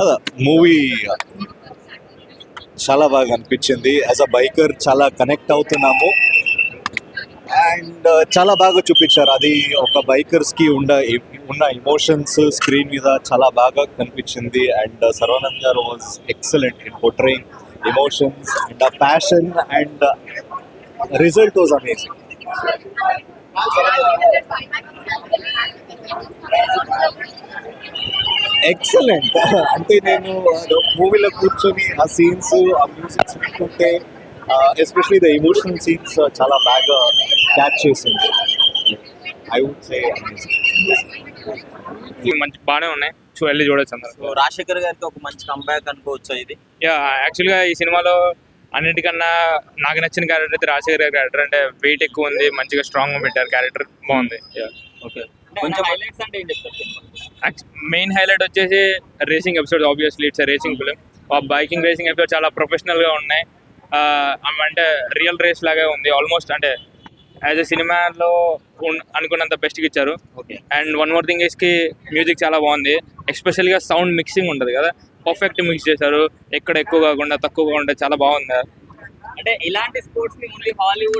అదా మూవీ చాలా బాగా అనిపించింది. యాజ్ అ బైకర్ చాలా కనెక్ట్ అవుతున్నాము అండ్ చాలా బాగా చూపించారు. అది ఒక బైకర్స్కి ఉన్న ఎమోషన్స్ స్క్రీన్ మీద చాలా బాగా కనిపించింది. అండ్ సర్వానంద్ గారు was excellent in portraying emotions and a passion and result was amazing. Excellent. అంటే నేను మూవీలో కూర్చొని ఆ సీన్స్ ఆ మ్యూజిక్స్ వింటుంటే ఎస్పెషలీ ద ఎమోషనల్ సీన్స్ చాలా బాగా క్యాచ్ చేసింది. ఐ వుడ్ సే మంచి బాగానే ఉన్నాయి, వెళ్ళి చూడొచ్చు అందరూ. సో రాజశేఖర్ గారికి ఒక మంచి కంబ్యాక్ అనుకోవచ్చు ఇది. యా, యాక్చువల్గా ఈ సినిమాలో అన్నిటికన్నా నాకు నచ్చిన క్యారెక్టర్ అయితే రాజశేఖర్ గారి క్యారెక్టర్. అంటే వెయిట్ ఎక్కువ ఉంది, మంచిగా స్ట్రాంగ్గా పెట్టారు, క్యారెక్టర్ బాగుంది. ఓకే, కొంచెం హైలైట్స్ అంటే ఏం చెప్తారు? మెయిన్ హైలైట్ వచ్చేసి racing episode. Obviously it's racing film. Biking racing episode చాలా ప్రొఫెషనల్గా ఉన్నాయి. అంటే రియల్ రేస్ లాగే ఉంది ఆల్మోస్ట్. అంటే యాజ్ ఎ సినిమాలో అనుకున్నంత బెస్ట్గా ఇచ్చారు. అండ్ వన్ మోర్ థింగ్ కి మ్యూజిక్ చాలా బాగుంది. ఎస్పెషల్గా సౌండ్ మిక్సింగ్ ఉంటుంది కదా, పర్ఫెక్ట్ మిక్స్ చేశారు. ఎక్కడ ఎక్కువ కాకుండా తక్కువ కాకుండా చాలా బాగుంది. అంటే ఇలాంటి స్పోర్ట్స్ ని ఓన్లీ హాలీవుడ్